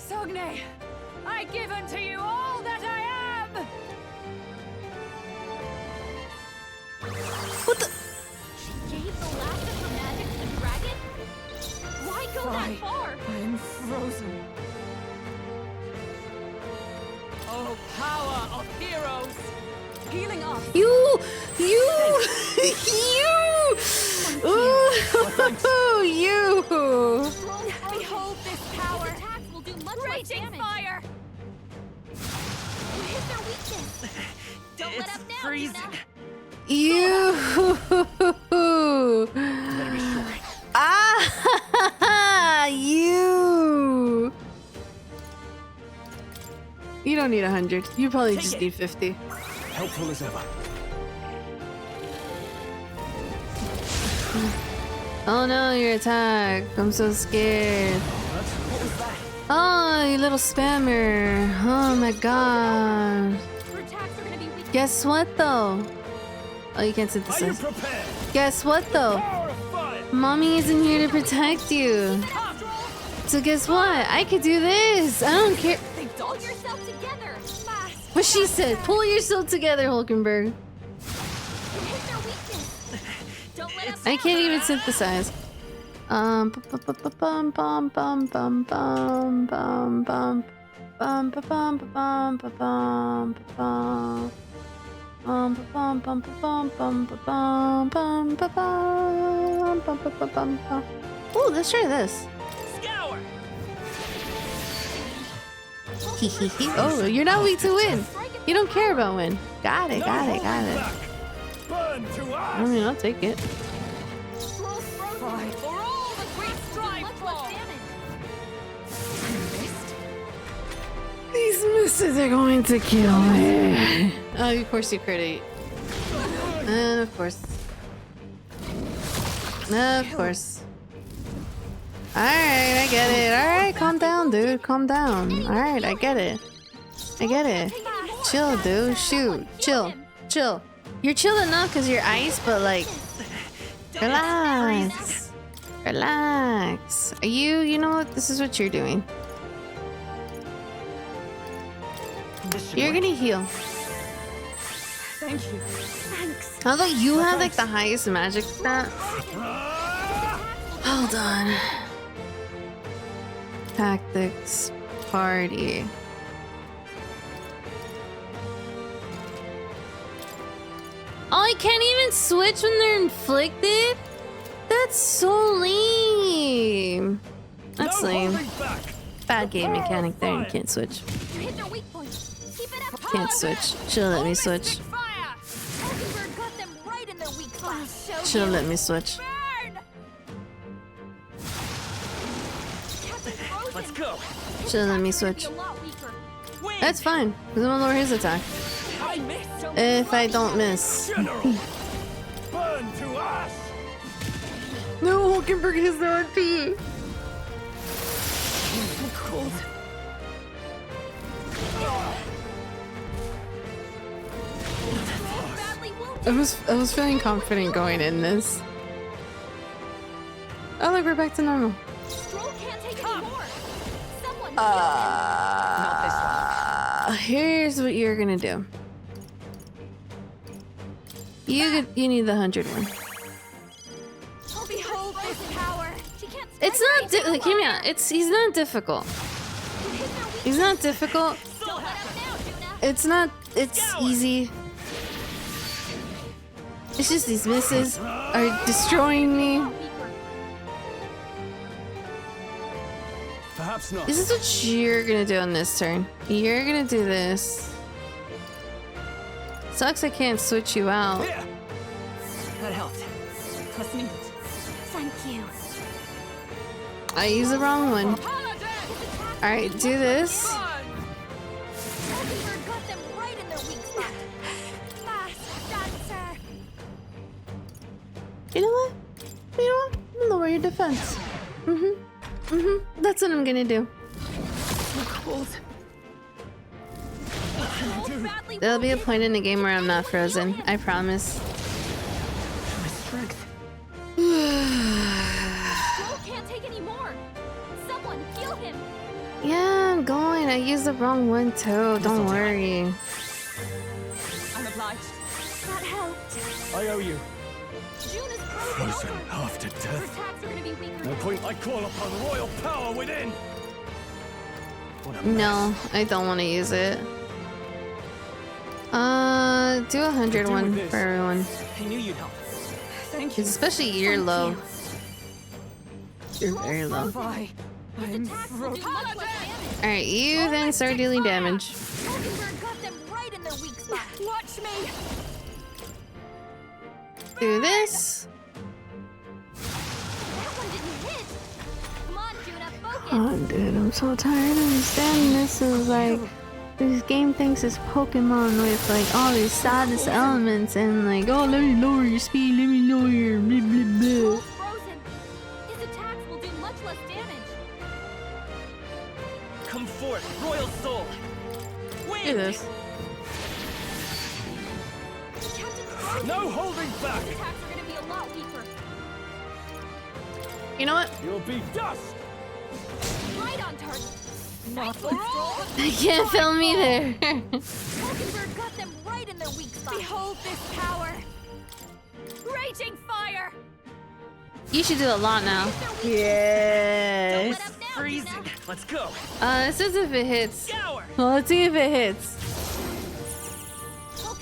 Sogne, I give unto you all that I am! What the? She gave the last of her magic to the dragon? Why go that far? I am frozen. Oh, power of heroes! Healing us! You! Ooh, you! Behold this power! These attacks will do much less Raging damage. fire! You hit their weakness. Don't let up now, freezing. Yuna. You! Better be sure. Ah! You! You don't need 100. You probably Take just it. need 50. Helpful as ever. Oh no, your attack. I'm so scared. What was that? Oh, you little spammer. Oh my god. Her attacks are gonna be weak. Guess what though? Oh, you can't Are you synthesize. prepared? Guess what though? Power of fire! Mommy isn't here to protect you. So guess what? I could do this. I don't care. Pull yourself together. Fast. What she said. Pull yourself together, Hulkenberg. You hit their weakness. Don't let up I now. can't even synthesize. Bum bum bum bum bum bum bum bum bum bum bum bum bum bum. Oh, let's try this. Scour! Oh, you're not weak to win. You don't care about win. Got it, got it, got it. Back. Burn to I ash! mean, I'll take it. Scroll frozen. Fight for all that we Do strive much for! less damage. These misses are going to kill me. Oh, of course you crit 8. And of course. Of course. Alright, I get it. Alright, calm down, dude. Calm down. Alright, I get it. I get it. Chill, dude. Shoot. Chill. Chill. You're chill enough because you're ice, but like... Relax. Relax. Are you know what? This is what you're doing. This should You're work. gonna heal. Thank you. Thanks. Although you have like the highest magic stat. Hold on. Tactics. Party. Oh, I can't even switch when they're inflicted? That's so lame. That's No lame. holding back. Bad game mechanic there. You can't switch. You hit their weak points. Keep it up. Can't switch. Should've let me switch. Fire! Hulkenberg got them right in their weak spot. Should've let me switch. Burn! Captain Frozen. Let's go. His Should've let me attacks are gonna be switch. a lot weaker. Win. That's fine. Because I'm gonna lower his attack. I missed. If I don't miss. General. Burn to ash. No, Hulkenberg has no RP. Cold. Badly wounded. I was feeling confident going in this. Oh look, we're back to normal. Stroll can't take any more. Someone Here's what you're gonna do. You need the 100 one. behold this power. She can't. It's not like hear me out. He's not difficult. He's not difficult. Don't let up now, Juna. It's not. It's easy. It's just these misses are destroying me. Perhaps not. This is what you're gonna do on this turn. You're gonna do this. Sucks I can't switch you out. Here. That helped. Let's need. Thank you. I used the wrong one. Paladin! Alright, do this. Hulkenberg got them right in their weak spot. Fast dancer. You know what? You know what? I'm gonna lower your defense. That's what I'm gonna do. Cold. Badly There'll be a wounded. point in the game where I'm not frozen. I promise. My strength. Stroll can't take any more. Someone heal him. Yeah, I'm going. I used the wrong one too. Don't worry. I'm obliged. That helped. I owe you. June is Frozen over. half to Her death. attacks are gonna be weaker. No point. I call upon royal power within. What a No, mess. I don't want to use it. Do 100 Do one with this. for everyone. I knew you'd help. Thank you. Especially you're low. You're very low. Why? I'm Attacks will do frozen. much less damage. Alright, you then start dealing damage. Hulkenberg got them right in their weak spot. Watch me. Do this. That one didn't hit. Come on, Juna, focus. Oh, dude, I'm so tired of understanding this. Is like this game thinks it's Pokemon with like all these saddest elements and like, oh, let me lower your speed, let me lower your blah blah blah. Both frozen. His attacks will do much less damage. Come forth, royal soul. Do this. Captain Frozen. No holding back. His attacks are gonna be a lot weaker. You know what? You'll be dust. Right on target. Not For all. I can't feel me there. Hulkenberg got them right in their weak spot. Behold this power! Raging fire! You should do a lot now. Don't Yes. let up now, Freezing. Juna. Let's go. It says if it hits. Scour. Well, let's see if it hits.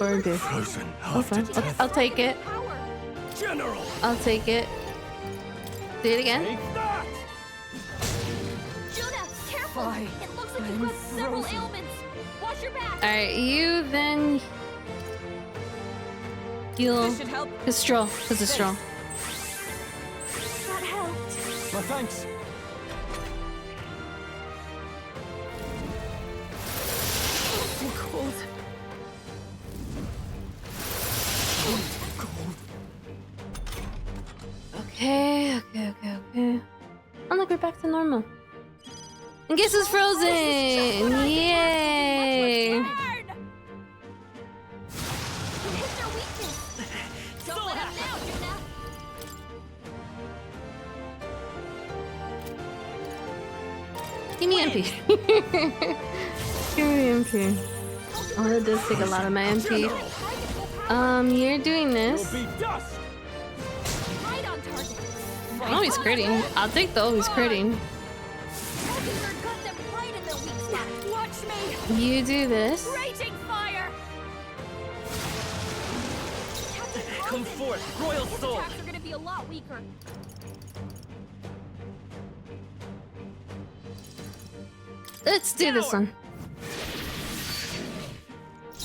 Or Hulkenberg this. Frozen That's fine. I'll take it. power. General. I'll take it. Do it again. Take that. Juna, careful. Why? It looks like you've I'm got several frozen. ailments. Watch your back. Alright, you then heal. This should help. Castrol. Castrol. That helped. My thanks. So cold. Okay. Oh look, we're back to normal. And guess who's frozen? Yay! It hit their weakness. Don't let up now, Juna. Give me MP. Give me MP. Oh, that does take a lot of my MP. You're doing You'll this. be dust. Right on target. Oh, he's critting. I'll take the he's critting. Hulkenberg got them right in their weak spot. Watch me! You do this. Raging fire! Captain Come Frozen. forth, royal His soul. attacks are gonna be a lot weaker. Let's do this one.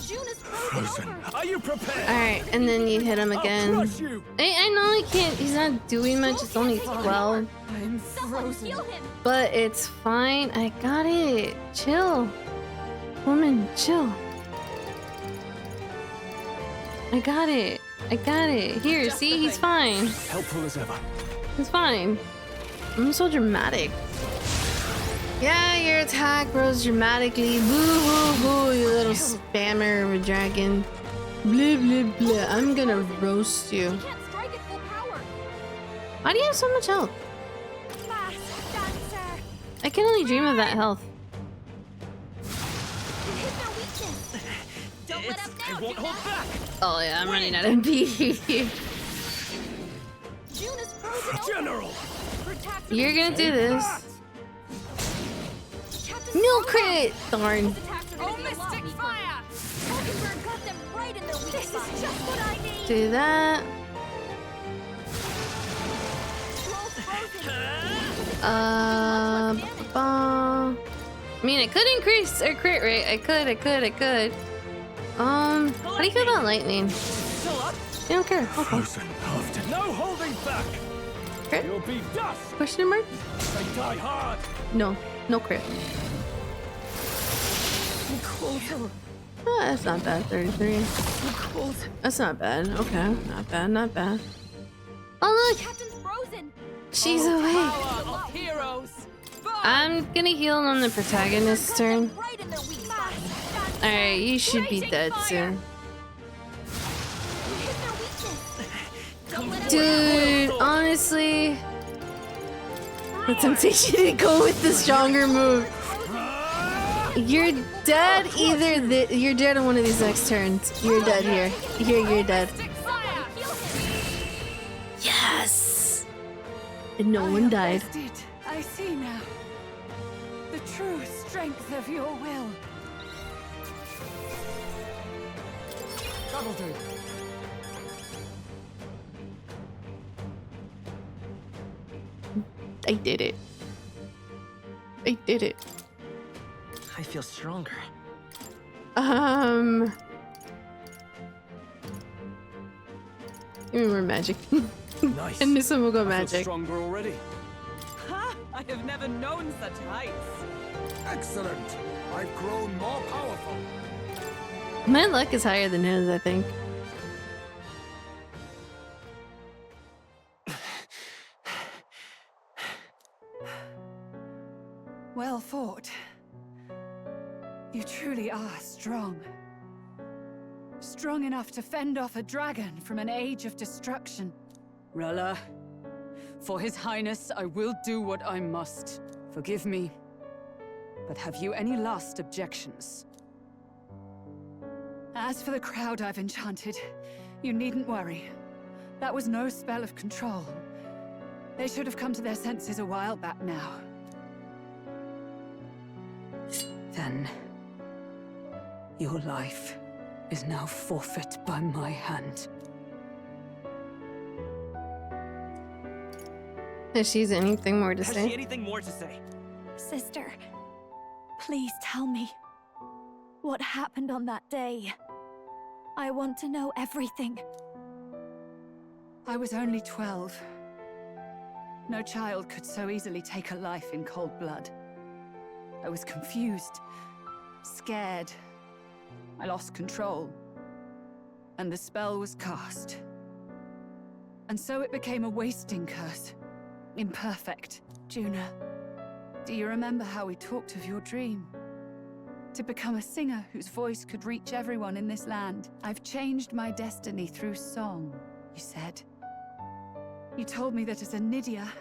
Juna's frozen over. Are you prepared? Alright, and then you hit him I'll again. crush you. I know he can't, he's not doing much, it's only 12. I'm Someone heal him. But it's fine, I got it. Chill. Woman, chill. I got it. Here, Just see, the he's thing. fine. Helpful as ever. He's fine. I'm so dramatic. Yeah, your attack grows dramatically. Boo hoo hoo, you little spammer of a dragon. Blah blah blah. I'm gonna roast you. He can't strike at full power. Why do you have so much health? Fast dancer. I can only dream of that health. It hit their weakness. Don't let up I now, won't hold Juna. back. Oh yeah, I'm running out of MP. Juna's frozen over. General. Her attacks are You're gonna do this. Captain No Frozen. crit! Darn. His attacks are gonna Oh, be a lot mystic weaker. fire! Hulkenberg got them right in their weak This spot. is just what I need! Do that. Troll's frozen. I mean, I could increase our crit rate. I could. How do you feel about lightning? Still up. I don't care. Okay. Frozen half to no holding back. Crit? You'll be dust. Question mark? They die hard. No crit. Oh, that's not bad. 33. That's not bad. Okay, not bad. Oh look, Captain's frozen. she's awake. Power of heroes! I'm gonna heal on the protagonist's turn. Right in their weak spot. Alright, you should be dead soon. Hit their weakness. Don't let up Dude, honestly, the temptation to go with the stronger move. You're dead either you're dead on one of these next turns. You're dead here. Here, you're dead. Fire! Yes! And no one died. I see now. The true strength of your will. That'll do. I did it. I did it. I feel stronger. Give me more magic. Nice. And this one will go I feel magic. stronger already. Ha! I have never known such heights. Excellent. I've grown more powerful. My luck is higher than his, I think. Well fought. You truly are strong. Strong enough to fend off a dragon from an age of destruction. Rella, for His Highness, I will do what I must. Forgive me. But have you any last objections? As for the crowd I've enchanted, you needn't worry. That was no spell of control. They should have come to their senses a while back now. Then, your life is now forfeit by my hand. Has she anything more to Has say? she anything more to say? Sister, please tell me. What happened on that day? I want to know everything. I was only 12. No child could so easily take a life in cold blood. I was confused, scared. I lost control. And the spell was cast. And so it became a wasting curse. Imperfect. Juna, do you remember how we talked of your dream? To become a singer whose voice could reach everyone in this land. I've changed my destiny through song, you said. You told me that as a Nydia,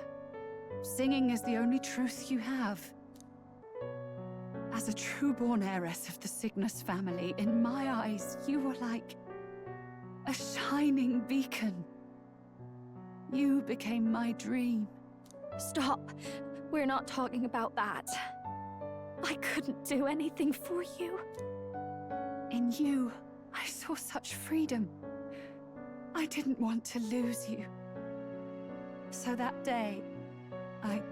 singing is the only truth you have. As a true-born heiress of the Cygnus family, in my eyes, you were like a shining beacon. You became my dream. Stop. We're not talking about that. I couldn't do anything for you. In you, I saw such freedom. I didn't want to lose you. So that day, I...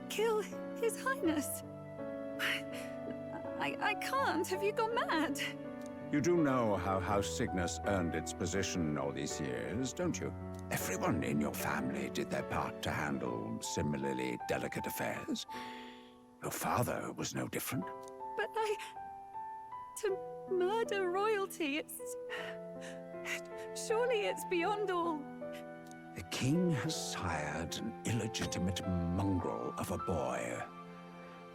Kill His Highness. I can't. Have you gone mad? You do know how House Cygnus earned its position all these years, don't you? Everyone in your family did their part to handle similarly delicate affairs. Your father was no different. But to murder royalty, surely it's beyond all. The king has sired an illegitimate mongrel of a boy.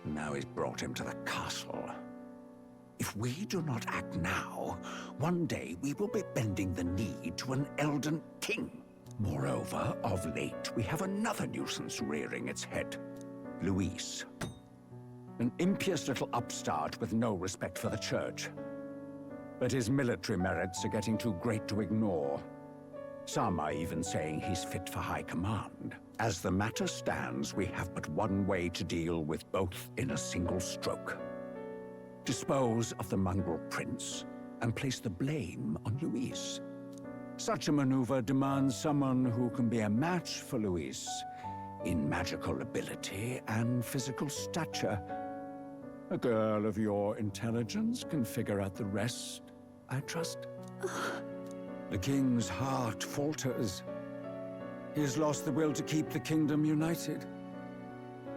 Now he's brought him to the castle. If we do not act now, one day we will be bending the knee to an Elden king. Moreover, of late, we have another nuisance rearing its head. Luis. An impious little upstart with no respect for the church. But his military merits are getting too great to ignore. Some are even saying he's fit for high command. As the matter stands, we have but one way to deal with both in a single stroke. Dispose of the mongrel prince and place the blame on Luis. Such a maneuver demands someone who can be a match for Luis in magical ability and physical stature. A girl of your intelligence can figure out the rest, I trust. The king's heart falters. He has lost the will to keep the kingdom united.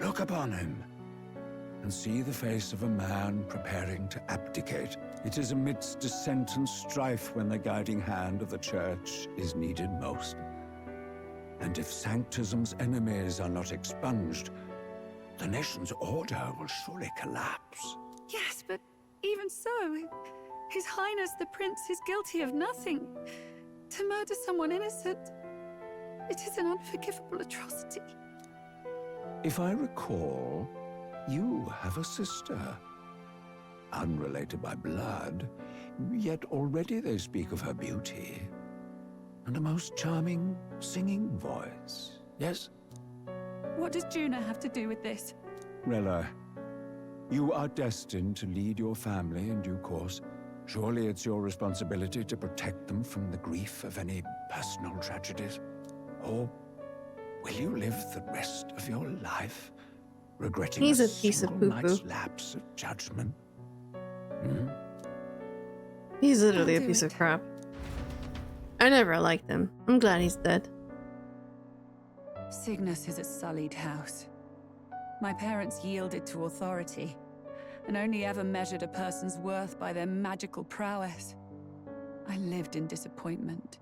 Look upon him and see the face of a man preparing to abdicate. It is amidst dissent and strife when the guiding hand of the church is needed most. And if Sanctism's enemies are not expunged, the nation's order will surely collapse. Yes, but even so, His Highness the Prince is guilty of nothing. To murder someone innocent, It is an unforgivable atrocity. If I recall, you have a sister. Unrelated by blood, yet already they speak of her beauty. And a most charming singing voice, yes? What does Juna have to do with this? Rella, you are destined to lead your family in due course. Surely it's your responsibility to protect them from the grief of any personal tragedies. Or will you live the rest of your life regretting He's a a piece of single poo-poo. night's lapse of judgment? Hmm? He's literally I'll a do piece it. of crap. I never liked him. I'm glad he's dead. Cygnus is a sullied house. My parents yielded to authority, and only ever measured a person's worth by their magical prowess. I lived in disappointment.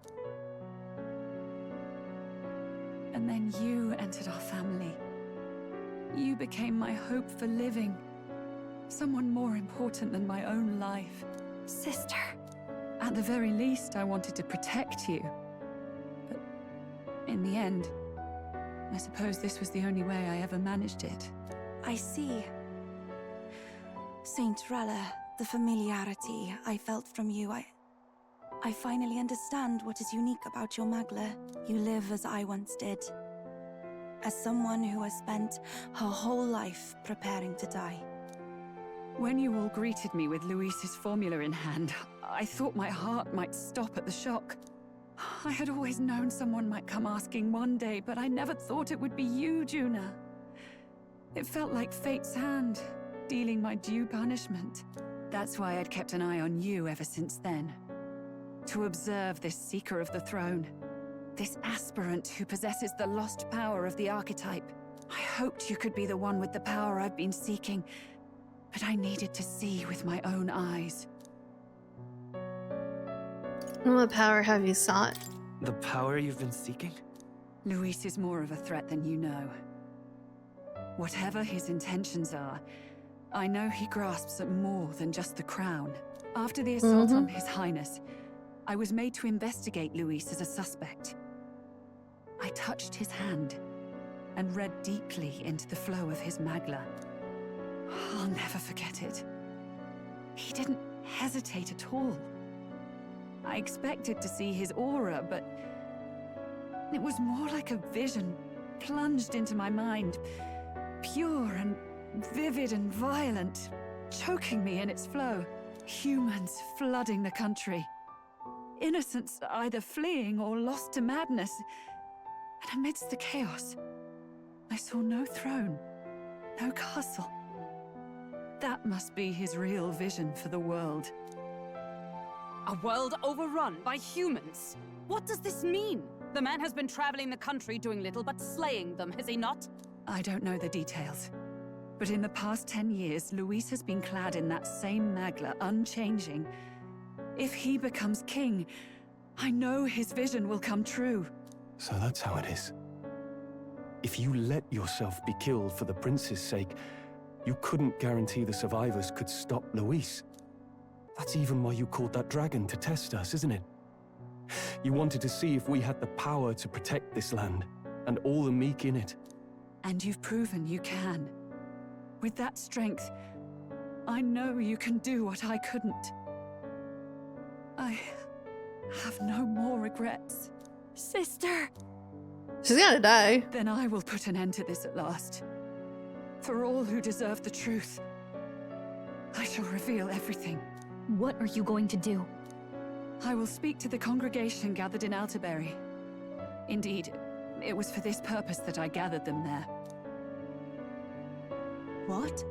And then you entered our family. You became my hope for living. Someone more important than my own life. Sister. At the very least, I wanted to protect you. But in the end, I suppose this was the only way I ever managed it. I see. Saint Rella, the familiarity I felt from you, I finally understand what is unique about your Magla. You live as I once did. As someone who has spent her whole life preparing to die. When you all greeted me with Luis's formula in hand, I thought my heart might stop at the shock. I had always known someone might come asking one day, but I never thought it would be you, Juna. It felt like fate's hand, dealing my due punishment. That's why I'd kept an eye on you ever since then. To observe this seeker of the throne. This aspirant who possesses the lost power of the archetype. I hoped you could be the one with the power I've been seeking, but I needed to see with my own eyes. What power have you sought? The power you've been seeking? Luis is more of a threat than you know. Whatever his intentions are, I know he grasps at more than just the crown. After the assault on His Highness, I was made to investigate Luis as a suspect. I touched his hand and read deeply into the flow of his Magla. I'll never forget it. He didn't hesitate at all. I expected to see his aura, but it was more like a vision plunged into my mind, pure and vivid and violent, choking me in its flow. Humans flooding the country. Innocents either fleeing or lost to madness. And amidst the chaos, I saw no throne, no castle. That must be his real vision for the world. A world overrun by humans? What does this mean? The man has been traveling the country doing little but slaying them, has he not? I don't know the details. But in the past 10 years, Luis has been clad in that same Magla, unchanging. If he becomes king, I know his vision will come true. So that's how it is. If you let yourself be killed for the prince's sake, you couldn't guarantee the survivors could stop Luis. That's even why you called that dragon to test us, isn't it? You wanted to see if we had the power to protect this land, and all the meek in it. And you've proven you can. With that strength, I know you can do what I couldn't. I have no more regrets. Sister! She's gonna die. Then I will put an end to this at last. For all who deserve the truth, I shall reveal everything. What are you going to do? I will speak to the congregation gathered in Alterbury. Indeed, it was for this purpose that I gathered them there. What?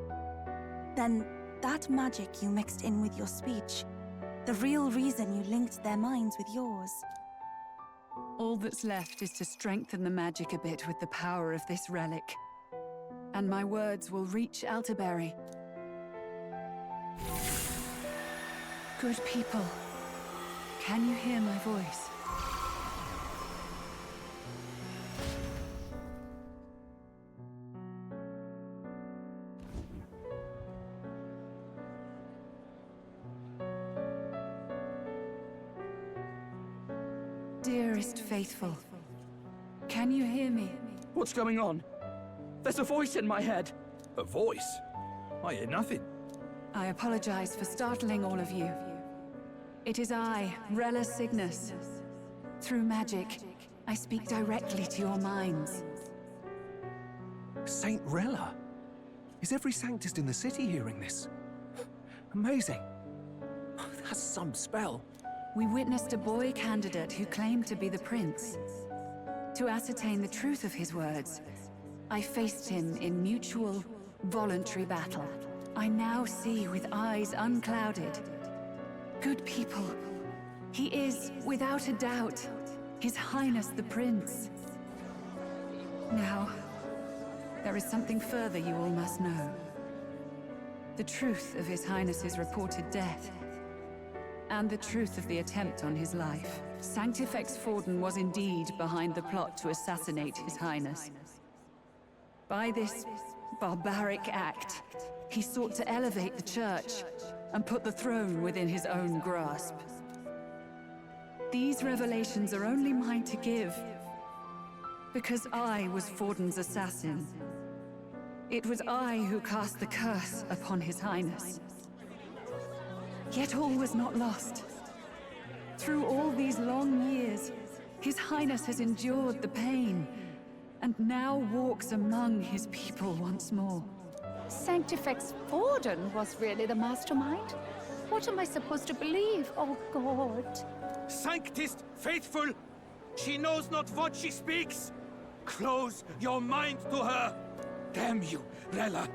Then that magic you mixed in with your speech, the real reason you linked their minds with yours. All that's left is to strengthen the magic a bit with the power of this relic. And my words will reach Alterbury. Good people, can you hear my voice? Dearest faithful, can you hear me? What's going on? There's a voice in my head. A voice? I hear nothing. I apologize for startling all of you. It is I, Rella Cygnus. Through magic, I speak directly to your minds. Saint Rella? Is every Sanctist in the city hearing this? Amazing. That's some spell. We witnessed a boy candidate who claimed to be the prince. To ascertain the truth of his words, I faced him in mutual, voluntary battle. I now see with eyes unclouded. Good people. He is, without a doubt, His Highness the Prince. Now, there is something further you all must know. The truth of His Highness's reported death, and the truth of the attempt on his life. Sanctifex Forden was indeed behind the plot to assassinate His Highness. By this barbaric act, he sought to elevate the Church and put the throne within his own grasp. These revelations are only mine to give, because I was Forden's assassin. It was I who cast the curse upon His Highness. Yet all was not lost. Through all these long years, His Highness has endured the pain, and now walks among his people once more. Sanctifex Forden was really the mastermind? What am I supposed to believe? Oh, God. Sanctist faithful! She knows not what she speaks! Close your mind to her! Damn you, Rella!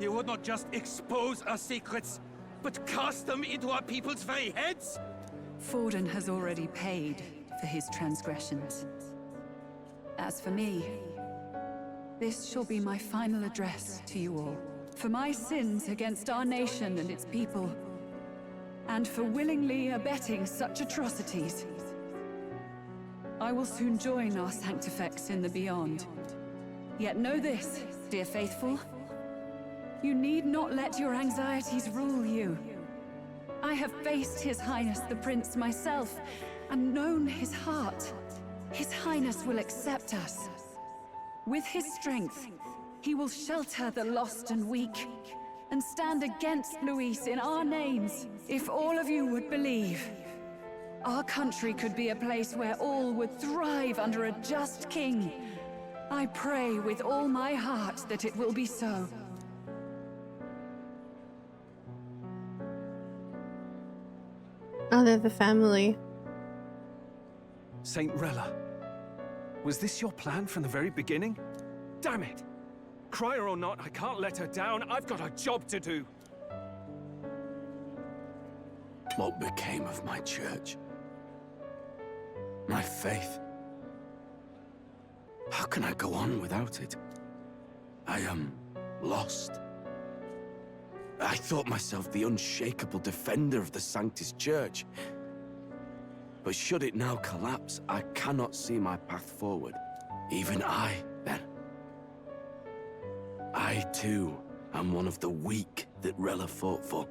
You would not just expose our secrets, but cast them into our people's very heads? Forden has already paid for his transgressions. As for me, this shall be my final address to you all. For my sins against our nation and its people, and for willingly abetting such atrocities. I will soon join our Sanctifex in the beyond. Yet know this, dear faithful. You need not let your anxieties rule you. I have faced His Highness the Prince myself, and known his heart. His Highness will accept us. With his strength, he will shelter the lost and weak, and stand against Luis in our names. If all of you would believe, our country could be a place where all would thrive under a just king. I pray with all my heart that it will be so. Oh, they're the family. Saint Rella, was this your plan from the very beginning? Damn it! Crier or not, I can't let her down. I've got a job to do. What became of my church? My faith? How can I go on without it? I am lost. I thought myself the unshakable defender of the Sanctist Church. But should it now collapse, I cannot see my path forward. Even I, then. I, too, am one of the weak that Rella fought for.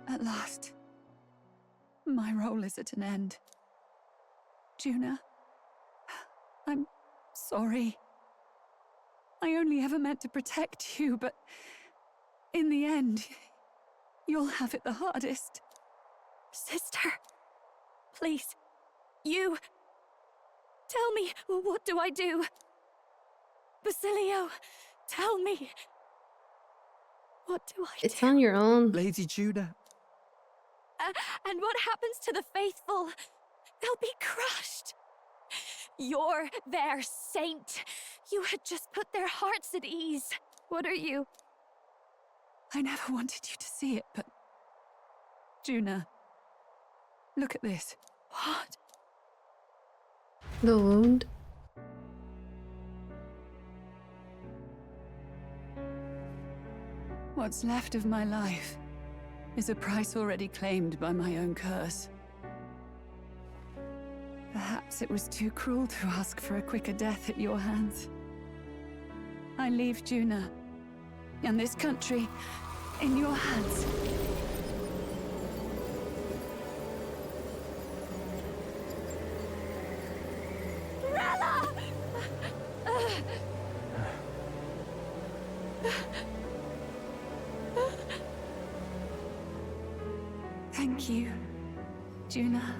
At last, my role is at an end. Juna, I'm sorry. I only ever meant to protect you, but in the end, you'll have it the hardest. Sister, please, you... Tell me, what do I do? Basilio, tell me. What do I do? It's on your own. Lady Juna. And what happens to the faithful? They'll be crushed. You're their saint. You had just put their hearts at ease. What are you? I never wanted you to see it, but... Juna, look at this. What? The wound. What's left of my life is a price already claimed by my own curse. Perhaps it was too cruel to ask for a quicker death at your hands. I leave Juna and this country in your hands. Rella! Thank you, Juna.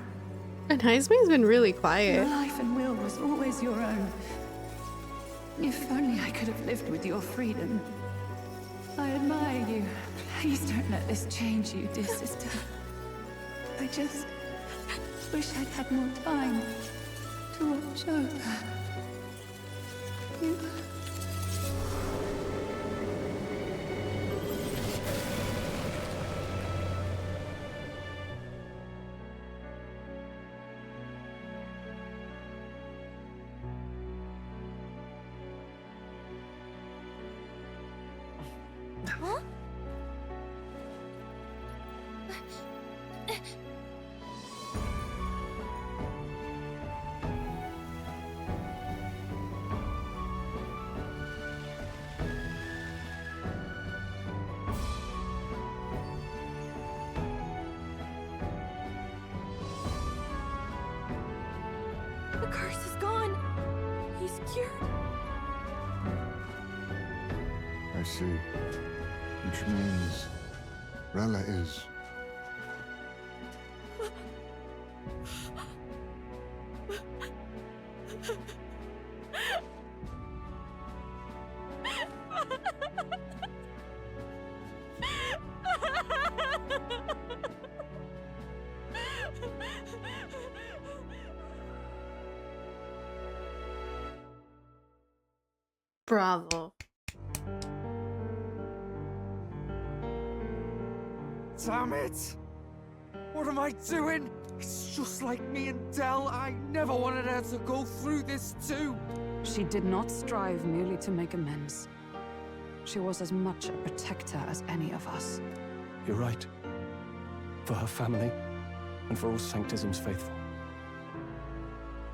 And Heisman's been really Your quiet. life and will was always your own. If only I could have lived with your freedom. I admire you. Please don't let this change you, dear sister. I just wish I'd had more time to watch over you. Huh? The curse is gone. He's cured. I see. Which means Rella is... Bravo. Damn it! What am I doing? It's just like me and Dell. I never wanted her to go through this too. She did not strive merely to make amends. She was as much a protector as any of us. You're right. For her family, and for all Sanctism's faithful.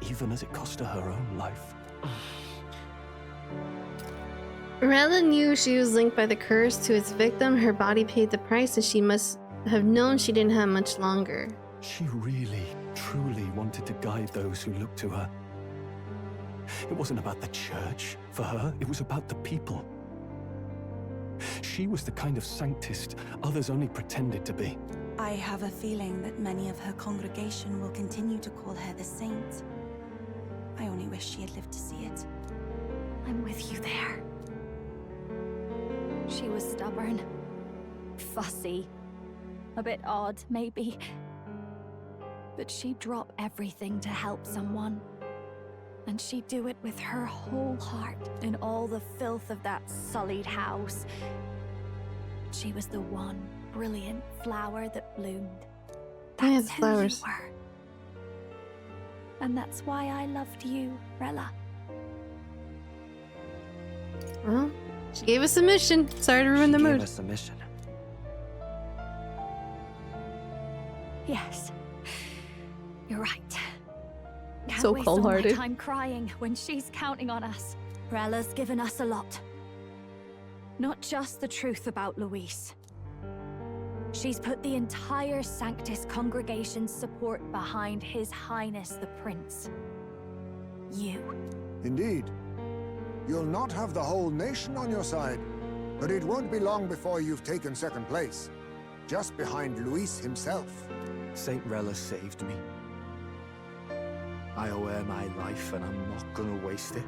Even as it cost her her own life. Rella knew she was linked by the curse to its victim. Her body paid the price, and she must have known she didn't have much longer. She really, truly wanted to guide those who looked to her. It wasn't about the church, for her. It was about the people. She was the kind of sanctist others only pretended to be. I have a feeling that many of her congregation will continue to call her the saint. I only wish she had lived to see it. I'm with you there. She was stubborn, fussy, a bit odd, maybe. But she'd drop everything to help someone. And she'd do it with her whole heart in all the filth of that sullied house. She was the one brilliant flower that bloomed. Yeah, That's the who flowers. you were. And that's why I loved you, Rella. Well, she gave us a mission. Sorry to ruin the mood. Gave us a mission. Yes, you're right. Can't So waste all my cold-hearted. time crying when she's counting on us. Rella's given us a lot. Not just the truth about Luis. She's put the entire Sanctus congregation's support behind His Highness the Prince. You. Indeed. You'll not have the whole nation on your side, but it won't be long before you've taken second place, just behind Luis himself. Saint Rella saved me. I owe her my life, and I'm not gonna waste it.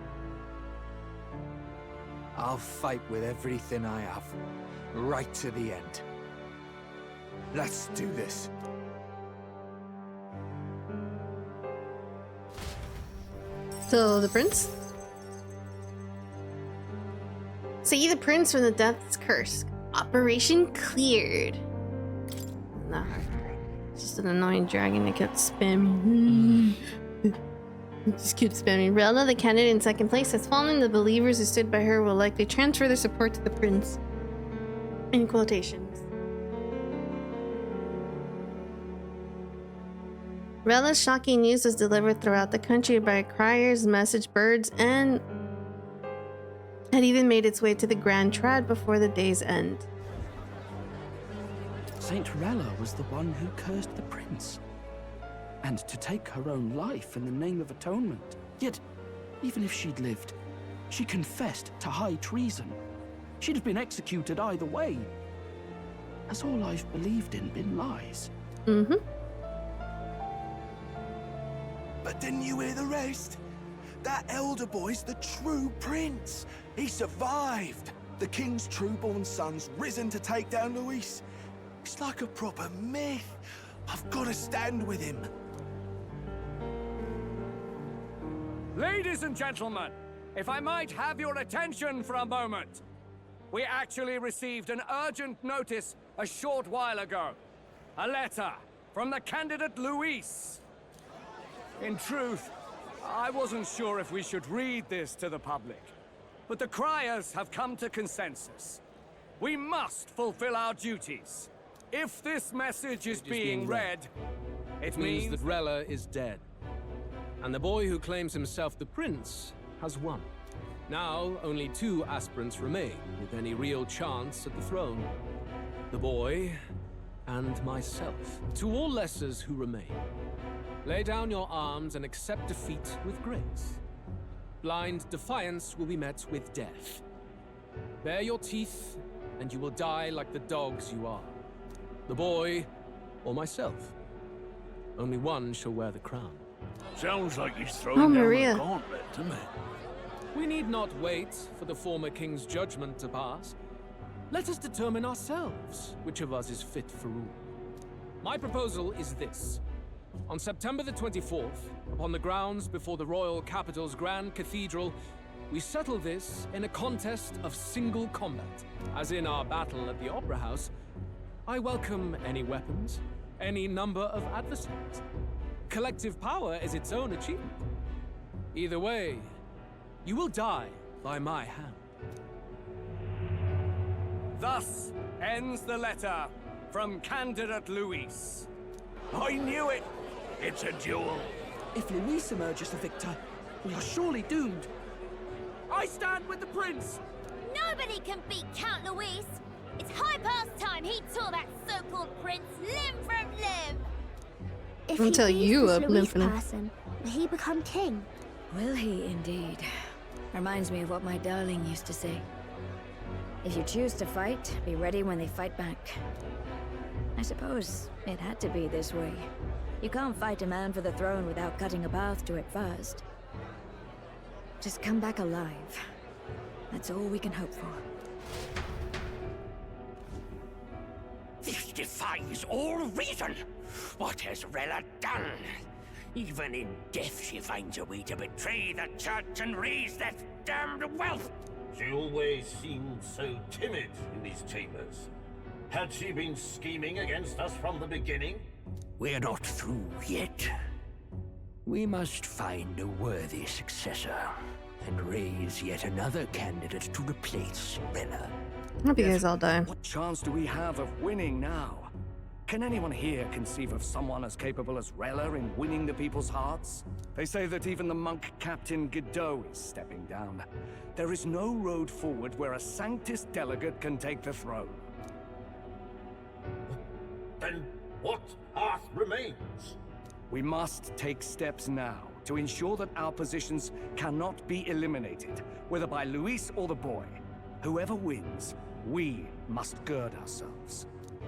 I'll fight with everything I have, right to the end. Let's do this. So, the prince? See the prince from the depths curse. Operation cleared. Nah. It's just an annoying dragon that kept spamming. Just keep spamming. Rella, the candidate in second place, has fallen. The believers who stood by her will likely transfer their support to the prince. In quotations. Rella's shocking news was delivered throughout the country by criers, message birds, and had even made its way to the Grand Trad before the day's end. Saint Rella was the one who cursed the prince. And to take her own life in the name of atonement. Yet, even if she'd lived, she confessed to high treason. She'd have been executed either way. Has all I've believed in been lies? Mm-hmm. But didn't you hear the rest? That elder boy's the true prince. He survived. The king's true-born son's risen to take down Luis. It's like a proper myth. I've got to stand with him. Ladies and gentlemen, if I might have your attention for a moment. We actually received an urgent notice a short while ago. A letter from the candidate Luis. In truth, I wasn't sure if we should read this to the public, but the criers have come to consensus. We must fulfill our duties. If this message is being read, it means that Rella is dead. And the boy who claims himself the prince has won. Now, only 2 aspirants remain with any real chance at the throne. The boy and myself. To all lessers who remain, lay down your arms and accept defeat with grace. Blind defiance will be met with death. Bare your teeth, and you will die like the dogs you are. The boy, or myself. Only one shall wear the crown. Sounds like he's throwing down the gauntlet, doesn't it? We need not wait for the former king's judgment to pass. Let us determine ourselves which of us is fit for rule. My proposal is this. On September the 24th, upon the grounds before the royal capital's grand cathedral, we settle this in a contest of single combat. As in our battle at the Opera House, I welcome any weapons, any number of adversaries. Collective power is its own achievement. Either way, you will die by my hand. Thus ends the letter from candidate Luis. I knew it! It's a duel. If Luis emerges the victor, we are surely doomed. I stand with the prince! Nobody can beat Count Luis! It's high past time he tore that so-called prince limb from limb! If he beats this Luis person, will he become king? Will he indeed? Reminds me of what my darling used to say. If you choose to fight, be ready when they fight back. I suppose it had to be this way. You can't fight a man for the throne without cutting a path to it first. Just come back alive. That's all we can hope for. This defies all reason. What has Rella done? Even in death she finds a way to betray the church and raise that damned wealth. She always seemed so timid in these chambers. Had she been scheming against us from the beginning? We're not through yet. We must find a worthy successor and raise yet another candidate to replace Rella. I hope you guys all die. What chance do we have of winning now? Can anyone here conceive of someone as capable as Rella in winning the people's hearts? They say that even the monk Captain Godot is stepping down. There is no road forward where a Sanctus delegate can take the throne. Then what path remains? We must take steps now to ensure that our positions cannot be eliminated, whether by Luis or the boy. Whoever wins, we must gird ourselves.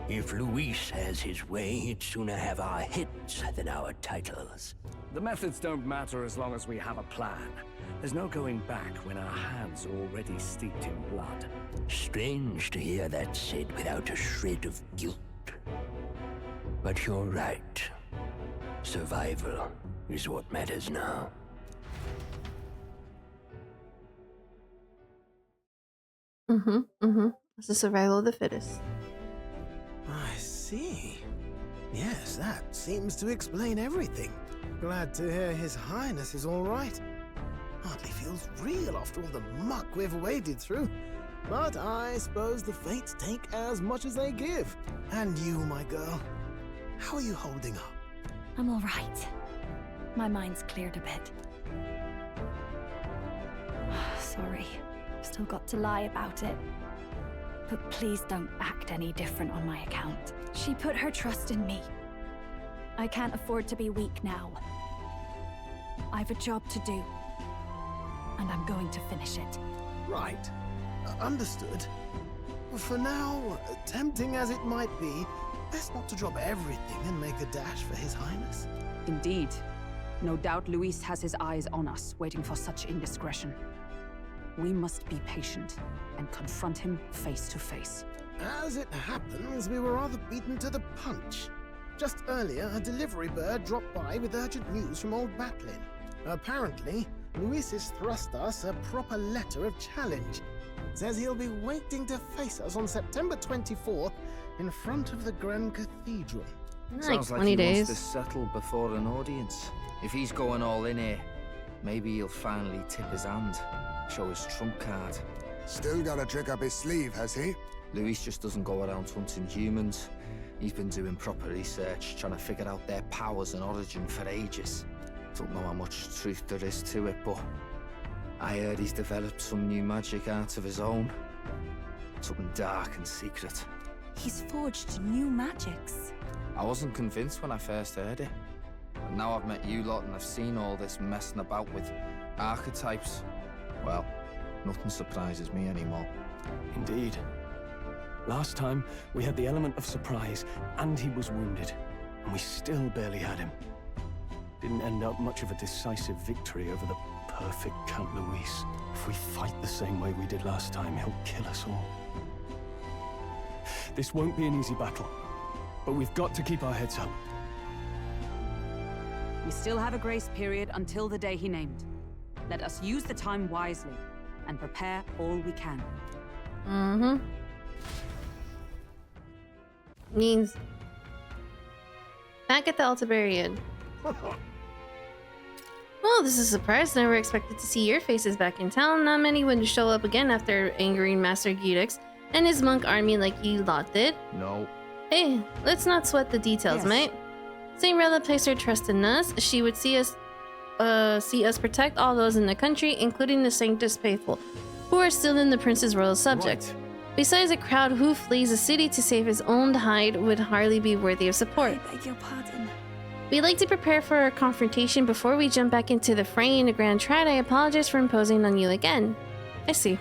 If Luis has his way, he'd sooner have our hits than our titles. The methods don't matter as long as we have a plan. There's no going back when our hands are already steeped in blood. Strange to hear that said without a shred of guilt. But you're right. Survival is what matters now. It's the survival of the fittest. I see. Yes, that seems to explain everything. Glad to hear His Highness is all right. Hardly feels real after all the muck we've waded through. But I suppose the fates take as much as they give. And you, my girl, how are you holding up? I'm all right. My mind's cleared a bit. Sorry, still got to lie about it. But please don't act any different on my account. She put her trust in me. I can't afford to be weak now. I've a job to do, and I'm going to finish it. Right. Understood. For now, tempting as it might be, best not to drop everything and make a dash for His Highness. Indeed. No doubt Luis has his eyes on us, waiting for such indiscretion. We must be patient and confront him face to face. As it happens, we were rather beaten to the punch. Just earlier, a delivery bird dropped by with urgent news from old Batlin. Apparently, Luis has thrust us a proper letter of challenge. Says he'll be waiting to face us on September 24th in front of the Grand Cathedral. Like 20 days. Wants to settle before an audience. If he's going all in here, maybe he'll finally tip his hand, show his trump card. Still got a trick up his sleeve, has he? Luis just doesn't go around hunting humans. He's been doing proper research, trying to figure out their powers and origin for ages. Don't know how much truth there is to it, but I heard he's developed some new magic art of his own. Something dark and secret. He's forged new magics. I wasn't convinced when I first heard it. But now I've met you lot and I've seen all this messing about with archetypes. Well, nothing surprises me anymore. Indeed. Last time, we had the element of surprise, and he was wounded. And we still barely had him. Didn't end up much of a decisive victory over the perfect Count Luis. If we fight the same way we did last time, he'll kill us all. This won't be an easy battle, but we've got to keep our heads up. We still have a grace period until the day he named. Let us use the time wisely and prepare all we can. Mm-hmm. Means back at the Altabarian. Well, this is a surprise. Never expected to see your faces back in town. Not many would show up again after angering Master Gudix and his monk army like you lot did. No. Hey, let's not sweat the details, mate. Saint Rella placed her trust in us. She would see us protect all those in the country, including the Sanctus Faithful, who are still in the Prince's royal subjects. Right. Besides, a crowd who flees a city to save his own hide would hardly be worthy of support. I beg your pardon. We'd like to prepare for a confrontation before we jump back into the fray in a grand trade. I apologize for imposing on you again. I see.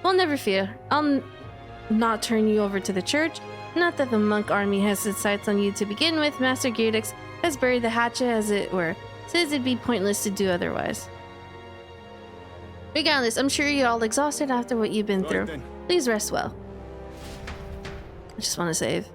Well, never fear. I'll not turn you over to the church. Not that the monk army has its sights on you to begin with. Master Gudix has buried the hatchet, as it were. Says it'd be pointless to do otherwise. Regardless, I'm sure you're all exhausted after what you've been through. Then. Please rest well. I just want to save.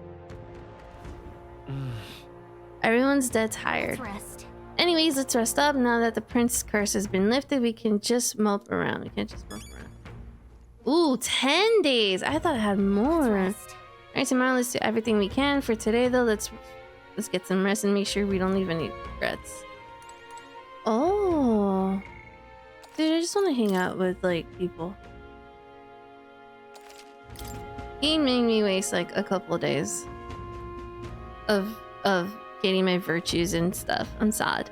Everyone's dead tired. Let's rest. Anyways, let's rest up. Now that the prince's curse has been lifted, we can just mope around. We can't just mope around. Ooh, 10 days. I thought I had more. Alright, tomorrow let's do everything we can. For today, though, let's get some rest and make sure we don't leave any regrets. Oh. Dude, I just want to hang out with, like, people. He made me waste, like, a couple of days of getting my virtues and stuff. I'm sad.